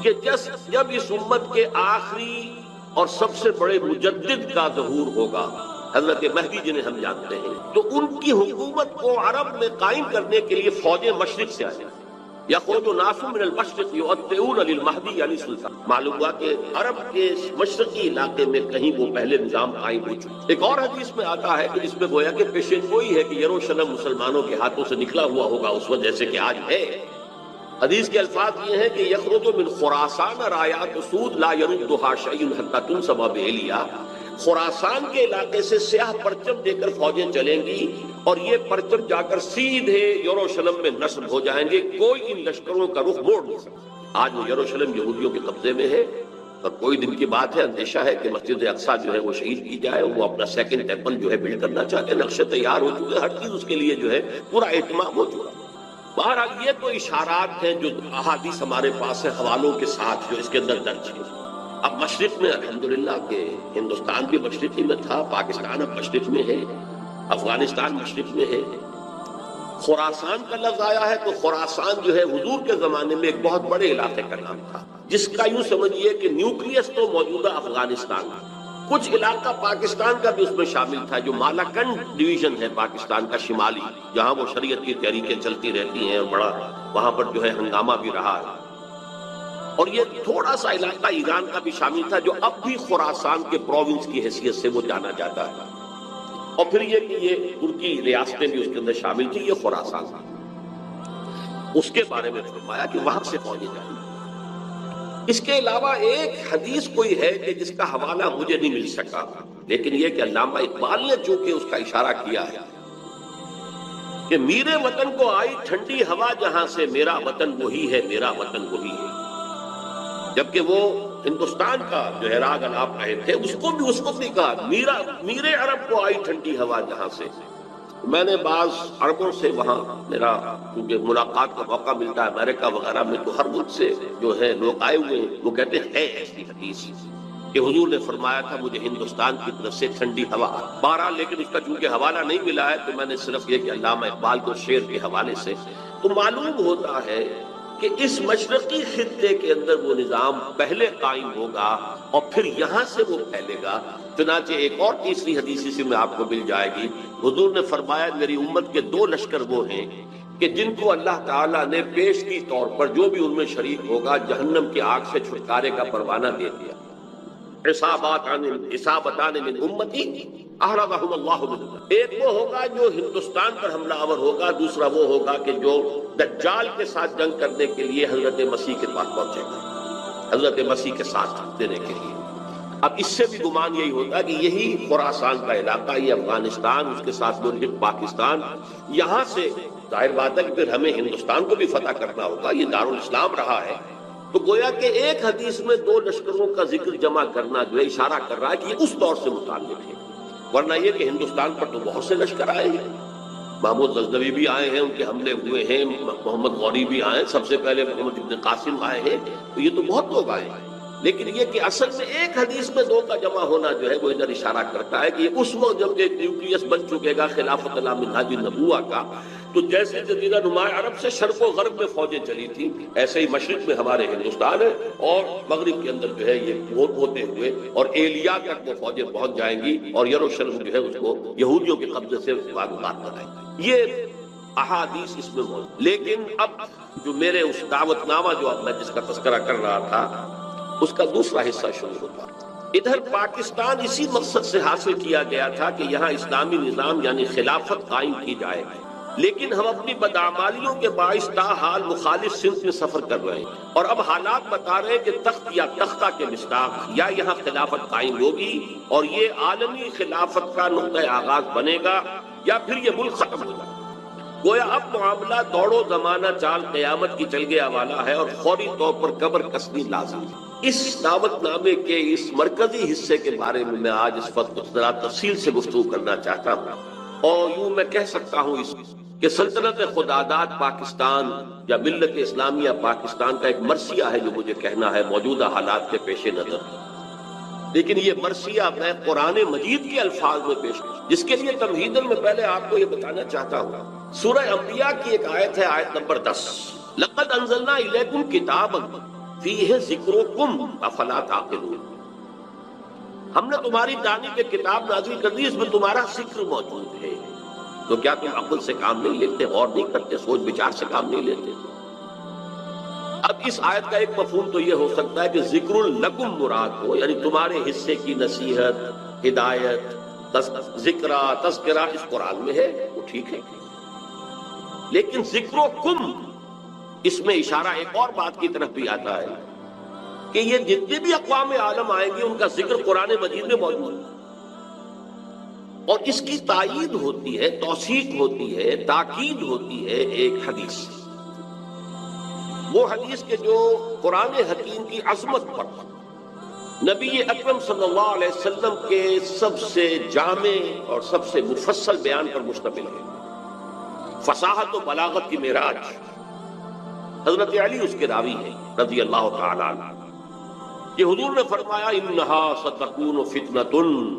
کہ جب اس امت کے آخری اور سب سے بڑے مجدد کا ظہور ہوگا، حضرت مہدی جنہیں ہم جانتے ہیں، تو ان کی حکومت کو عرب میں قائم کرنے کے لیے فوجیں مشرق سے آئیں۔ یخرج ناس من المشرق یؤطئون للمہدی علیہ السلام۔ معلوم ہوا کہ عرب کے مشرقی علاقے میں کہیں وہ پہلے نظام قائم ہو چکا۔ ایک اور حدیث میں آتا ہے کہ جس میں گویا کہ پیشین گوئی ہے کہ یروشلم مسلمانوں کے ہاتھوں سے نکلا ہوا ہوگا اس وقت جیسے کہ آج ہے۔ حدیث کے الفاظ یہ ہیں کہ یخرج من خراسان رایات سود لا یردھا شیء حتی تنصب بإیلیا۔ خراسان کے علاقے سے سیاہ پرچم دے کر فوجیں چلیں گی اور یہ پرچم جا کر سیدھے یروشلم میں نصب ہو جائیں گے، کوئی ان لشکروں کا رخ موڑ نہیں سکتا۔ آج وہ یروشلم یہودیوں کے قبضے میں ہے اور کوئی دن کی بات ہے، اندیشہ ہے کہ مسجد اقصیٰ جو ہے وہ شہید کی جائے۔ وہ اپنا سیکنڈ ٹیمپل جو ہے بلڈ کرنا چاہتے ہیں، نقشے تیار ہو چکے، ہر چیز اس کے لیے جو ہے پورا اہتمام ہو چکا۔ بہرحال یہ تو اشارات ہیں جو احادیث ہمارے پاس ہے حوالوں کے ساتھ جو اس کے اندر درج ہے۔ اب مشرق میں الحمدللہ کہ ہندوستان بھی مشرقی میں تھا، پاکستان اب مشرق میں ہے، افغانستان مشرق میں ہے۔ خراسان کا لفظ آیا ہے تو خراسان جو ہے حضور کے زمانے میں ایک بہت بڑے علاقے کا نام تھا، جس کا یوں سمجھیے کہ نیوکلیس تو موجودہ افغانستان کا، کچھ علاقہ پاکستان کا بھی اس میں شامل تھا، جو مالاکنڈ ڈویژن ہے پاکستان کا شمالی، جہاں وہ شریعت کی تحریکیں چلتی رہتی ہیں اور بڑا وہاں پر جو ہے ہنگامہ بھی رہا ہے۔ اور یہ تھوڑا سا علاقہ ایران کا بھی شامل تھا، جو اب بھی خراسان کے پروونس کی حیثیت سے وہ جانا جاتا ہے۔ اور پھر یہ کہ یہ ترکی ریاستیں بھی اس کے اندر شامل تھی، یہ خراسان تھا۔ اس کے بارے میں فرمایا کہ وہاں سے فوجیں جائیں۔ اس کے علاوہ ایک حدیث کوئی ہے کہ جس کا حوالہ مجھے نہیں مل سکا، لیکن یہ کہ علامہ اقبال نے چونکہ اس کا اشارہ کیا ہے کہ میرے وطن کو آئی ٹھنڈی ہوا جہاں سے، میرا وطن وہی ہے، میرا وطن وہی ہے۔ جبکہ وہ ہندوستان کا جو ہے راگ الاپ رہے تھے، اس کو بھی اس وقت نہیں کہا میرے عرب کو آئی ٹھنڈی ہوا جہاں سے۔ میں نے بعض عربوں سے وہاں میرا کیونکہ ملاقات کا موقع ملتا ہے امریکہ وغیرہ میں، تو ہر ملک سے جو ہے لوگ آئے ہوئے ہیں، وہ کہتے ہیں ایسی حدیث کہ حضور نے فرمایا تھا مجھے ہندوستان کی طرف سے ٹھنڈی ہوا۔ بہرحال لیکن اس کا چونکہ حوالہ نہیں ملا ہے تو میں نے صرف یہ کہ علامہ اقبال کو شعر کے حوالے سے تو معلوم ہوتا ہے کہ اس مشرقی خطے کے اندر وہ نظام پہلے قائم ہوگا اور پھر یہاں سے وہ پھیلے گا۔ چنانچہ ایک اور تیسری حدیث سے میں آپ کو مل جائے گی، حضور نے فرمایا میری امت کے دو لشکر وہ ہیں کہ جن کو اللہ تعالیٰ نے پیشگی طور پر جو بھی ان میں شریک ہوگا جہنم کی آگ سے چھٹکارے کا پروانہ دے دیا۔ عصابتان من امتی احرزهم اللہ منہم۔ ایک وہ ہوگا جو ہندوستان پر حملہ آور ہوگا، دوسرا وہ ہوگا کہ جو دجال کے ساتھ جنگ کرنے کے لیے حضرت مسیح کے پاس پہنچے گا، حضرت مسیح کے ساتھ دینے کے لیے۔ اب اس سے بھی گمان یہی ہوتا ہے کہ یہی خراسان کا علاقہ، یہ افغانستان، اس کے ساتھ ملحق پاکستان، یہاں سے ظاہر بات ہے کہ پھر ہمیں ہندوستان کو بھی فتح کرنا ہوگا، یہ دارالاسلام رہا ہے۔ تو گویا کہ ایک حدیث میں دو لشکروں کا ذکر جمع کرنا جو ہے اشارہ کر رہا ہے کہ یہ اس دور سے متعلق ہے، ورنہ یہ کہ ہندوستان پر تو بہت سے لشکر آئے ہیں، محمود غزنوی بھی آئے ہیں، ان کے حملے ہوئے ہیں، محمد غوری بھی آئے ہیں، سب سے پہلے محمد ابن قاسم آئے ہیں، تو یہ تو بہت لوگ آئے ہیں۔ لیکن یہ کہ اصل میں ایک حدیث میں دو کا جمع ہونا جو ہے وہ ادھر اشارہ کرتا ہے کہ یہ اس وقت جب ایک نیوکلیس بن چکے گا خلافت اللہ منہاج النبوہ کا، تو جیسے جزیرہ نما عرب سے شرق و غرب میں فوجیں چلی تھیں، ایسے ہی مشرق میں ہمارے ہندوستان ہے اور مغرب کے اندر جو ہے یہ ہوتے ہوئے اور ایلیا تک وہ فوجیں پہنچ جائیں گی اور یروشلم جو ہے اس کو یہودیوں کے قبضے سے باغبار بنائیں گی۔ یہ احادیث اس میں موجود۔ لیکن اب جو میرے اس دعوت نامہ جو اب میں جس کا تذکرہ کر رہا تھا اس کا دوسرا حصہ شروع ہوتا۔ ادھر پاکستان اسی مقصد سے حاصل کیا گیا تھا کہ یہاں اسلامی نظام یعنی خلافت قائم کی جائے، لیکن ہم اپنی بدعمالیوں کے باعث تاحال مخالف سمت میں سفر کر رہے ہیں اور اب حالات بتا رہے ہیں کہ تخت یا تختہ کے مصداق یا یہاں خلافت قائم ہوگی اور یہ عالمی خلافت کا نقطۂ آغاز بنے گا یا پھر یہ ملک ختم ہوگا۔ گویا اب معاملہ دوڑو زمانہ چال قیامت کی چل گیا والا ہے اور فوری طور پر قبر کسنی لازم ہے۔ اس دعوت نامے کے اس مرکزی حصے کے بارے میں میں آج اس وقت ذرا تفصیل سے گفتگو کرنا چاہتا ہوں، اور یوں میں کہہ سکتا ہوں کہ سلطنت خداداد پاکستان یا ملت اسلامیہ پاکستان کا ایک مرثیہ ہے جو مجھے کہنا ہے موجودہ حالات کے پیش نظر، لیکن یہ مرثیہ میں قرآن مجید کے الفاظ میں پیش جس کے لیے تمہیداً میں پہلے آپ کو یہ بتانا چاہتا ہوں۔ سورہ انبیاء کی ایک آیت ہے، آیت نمبر 10، لَقَدْ أَنزَلْنَا إِلَيْكُمْ كِتَابًا فیہ ذکرکم افلا تعقلون، ہم نے تمہاری جانب ایک کتاب نازل کر دی، اس میں تمہارا ذکر موجود ہے، تو کیا تم عقل سے کام نہیں لیتے، غور نہیں کرتے، سوچ بچار سے کام نہیں لیتے؟ اب اس آیت کا ایک مفہوم تو یہ ہو سکتا ہے کہ ذکر لکم مراد ہو، یعنی تمہارے حصے کی نصیحت، ہدایت، تذکرہ اس قرآن میں ہے، وہ ٹھیک ہے، لیکن ذکرکم اس میں اشارہ ایک اور بات کی طرف بھی آتا ہے کہ یہ جتنے بھی اقوام عالم آئیں گے ان کا ذکر قرآن مجید میں موجود ہے، اور اس کی تائید ہوتی ہے، توثیق ہوتی ہے، تاکید ہوتی ہے ایک حدیث، وہ حدیث کے جو قرآن حکیم کی عظمت پر نبی اکرم صلی اللہ علیہ وسلم کے سب سے جامع اور سب سے مفصل بیان پر مشتمل ہے، فصاحت و بلاغت کی معراج۔ حضرت علی اس کے راوی ہیں رضی اللہ تعالی عنہ، کہ حضور نے فرمایا انہا ستکون فتنۃ،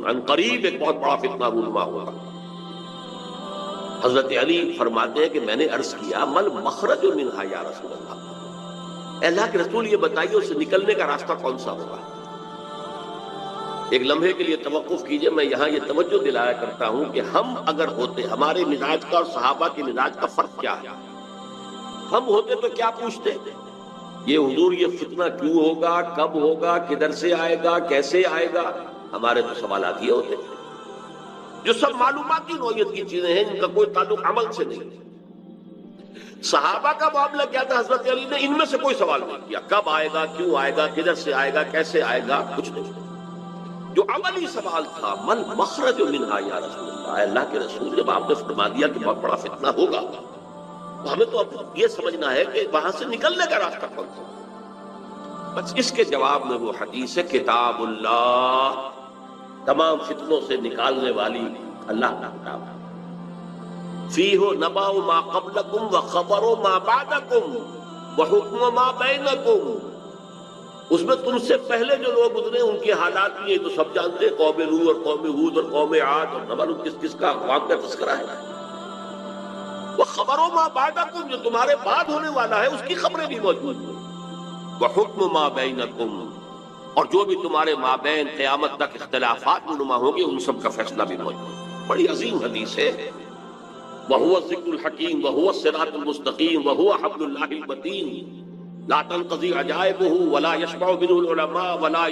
عن قریب ایک بہت بڑا فتنہ رونما ہوگا۔ حضرت علی فرماتے ہیں کہ میں نے عرض کیا مل مخرج منہا یا رسول اللہ، اللہ کے رسول یہ بتائیے اس سے نکلنے کا راستہ کون سا ہوگا؟ ایک لمحے کے لیے توقف کیجئے، میں یہاں یہ توجہ دلایا کرتا ہوں کہ ہم اگر ہوتے، ہمارے مزاج کا اور صحابہ کے مزاج کا فرق کیا ہے؟ ہم ہوتے تو کیا پوچھتے؟ یہ حضور یہ فتنہ کیوں ہوگا، کب ہوگا، کدھر سے آئے گا، کیسے آئے گا؟ ہمارے تو سوالات یہ ہوتے جو سب معلوماتی نوعیت کی چیزیں ہیں، جن کا کوئی تعلق عمل سے نہیں۔ صحابہ کا معاملہ کیا تھا؟ حضرت علی نے ان میں سے کوئی سوال نہیں کیا، کب آئے گا، کیوں آئے گا، کدھر سے آئے گا، کیسے آئے گا، کچھ نہیں۔ جو عملی سوال تھا من مخرج منہا یا رسول اللہ، اللہ کے رسول جب آپ نے فرما دیا کہ بہت بڑا فتنہ ہوگا، تو ہمیں تو اب یہ سمجھنا ہے کہ وہاں سے نکلنے کا راستہ کون سا؟ بس اس کے جواب میں وہ حدیث ہے کتاب اللہ، تمام فتنوں سے نکالنے والی اللہ کا کتاب ہے، فیہ نبأ ما قبلکم وخبر ما بعدکم وحکم ما بینکم، اس میں تم سے پہلے جو لوگ گزرے ان کے حالات بھی تو سب جانتے ہیں، قوم نوح اور قوم ہود اور قوم عاد، اور نہ معلوم کس کس کا اقوام کا تذکرہ ہے، وخبر ما بعدکم جو تمہارے بعد ہونے والا ہے اس کی خبریں بھی موجود ہیں، وحکم ما بینکم اور جو بھی تمہارے مابین قیامت تک اختلافات رونما ہوں گے ان سب کا فیصلہ بھی موجود ہے۔ بڑی عظیم حدیث ہے، وَهُوَ الذِّكْرُ الْحَكِيمُ وَهُوَ الصِّرَاطُ الْمُسْتَقِيمُ وَهُوَ حَبْلُ اللَّهِ الْمَتِينُ لَا تَنْقَضِي عَجَائِبُهُ وَلَا يَشْبَعُ مِنْهُ الْعُلَمَاءُ وَلَا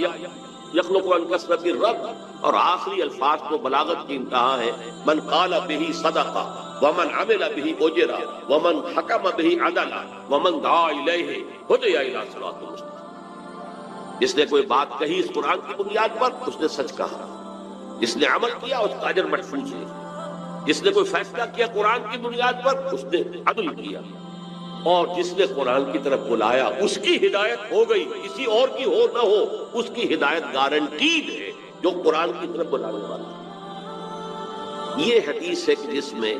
يَخْلُقُ عَنْ كَثْرَةِ الرَّدِّ، اور آخری الفاظ تو بلاغت کی انتہا ہے، من قال به صدق ومن عمل به اجر ومن حکم به عدل ومن دعا الیہ ہدی الی صراط مستقیم۔ جس نے کوئی بات کہی اس قرآن کی بنیاد پر اس نے سچ کہا، جس نے عمل کیا اس کا اجر محفوظ ہے، جس نے کوئی فیصلہ کیا قرآن کی بنیاد پر اس نے عدل کیا، اور جس نے قرآن کی طرف بلایا اس کی ہدایت ہو گئی، کسی اور کی ہو نہ ہو اس کی ہدایت گارنٹیڈ ہے جو قرآن کی طرف بلانے والا ہے۔ یہ حدیث ہے کہ جس میں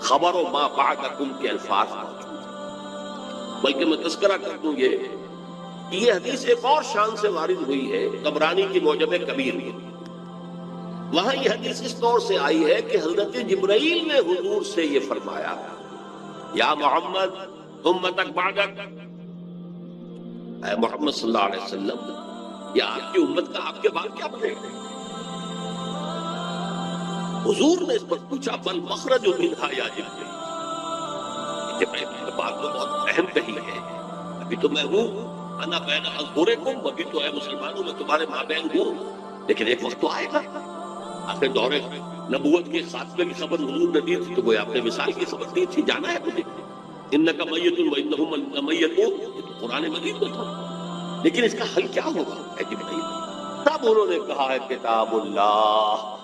خبر و ما بعدکم کے الفاظ موجود ہیں، بلکہ میں تذکرہ کر دوں یہ حدیث ایک اور شان سے وارد ہوئی ہے طبرانی کی معجم کبیر میں، وہاں یہ حدیث اس طور سے آئی ہے کہ حضرت جبرائیل نے حضور سے یہ فرمایا یا محمد امتک بعدک، اے محمد صلی اللہ علیہ وسلم یا آپ کی امت کا آپ کے بعد کیا بنے گا؟ حضور نے اس پر پوچھا بل مخرج منہا یا جبرائیل، جبرائیل کی بات تو بہت اہم کہی ہے، ابھی تو میں ہوں انا بین اظہرکم، ابھی تو اے مسلمانوں میں تمہارے مابین ہوں، لیکن ایک وقت تو آئے گا، آخر دور نبوت کے خاتمے کی خبر حضور نے دی تھی تو کوئی آپ نے مثال کی خبر دی تھی، جانا ہے مجھے، انک میت وانہم میتون، یہ تو قرآن مجید میں تھا، لیکن اس کا حل کیا ہوگا اے جبرائیل؟ تب انہوں نے کہا ہے کتاب اللہ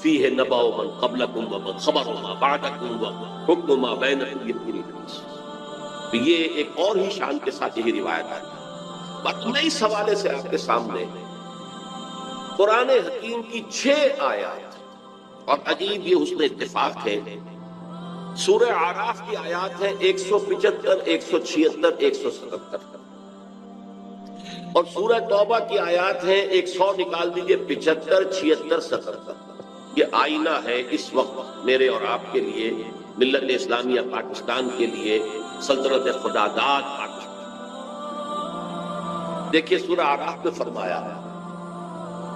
فیہ نبأ من قبلکم ومن خبر ما بعدکم وحکم ما بینکم، یہ پوری حدیث۔ تو یہ ایک اور ہی شان کے ساتھ یہی روایت ہے۔ بات میں اس حوالے سے آپ کے سامنے قرآن حکیم کی 6 آیات، اور عجیب یہ حسن اتفاق ہے، سورہ اعراف کی آیات ہیں 175 176 177، اور سورہ توبہ کی آیات ہیں 100 نکال دیجئے 75 76 77۔ یہ آئینہ ہے اس وقت میرے اور آپ کے لیے، ملت اسلامیہ پاکستان کے لیے، سلطنت خدا داد پاکستان۔ دیکھیے سورہ اعراف میں فرمایا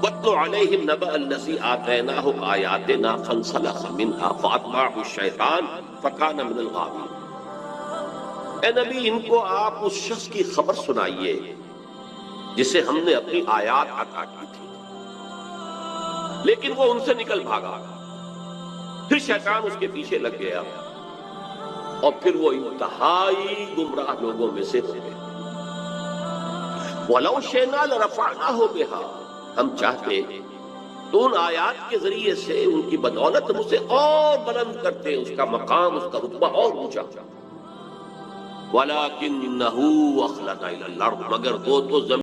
وَاتْلُ عَلَيْهِمْ نَبَأَ الَّذِي آتَيْنَاهُ آيَاتِنَا فَانسَلَخَ مِنْهَا فَأَتْبَعَهُ الشَّيْطَانُ فَكَانَ مِنَ الْغَاوِينَ۔ اے نبی ان کو آپ اس شخص کی خبر سنائیے جسے ہم نے اپنی آیات عطا کی تھی، لیکن وہ ان سے نکل بھاگا، پھر شیطان اس کے پیچھے لگ گیا اور پھر وہ انتہائی گمراہ لوگوں میں سے ہو گئے۔ وَلَوْ شِئْنَا لَرَفَعْنَاهُ بِهَا، ہم چاہتے تو ان آیات کے ذریعے سے ان کی بدولت ہم اسے اور بلند کرتے، اس کا مقام، اس کا رتبہ اور اونچا۔ وَلَكِنَّهُ أَخْلَدَ إِلَى الْأَرْضِ، مگر وہ تو زمین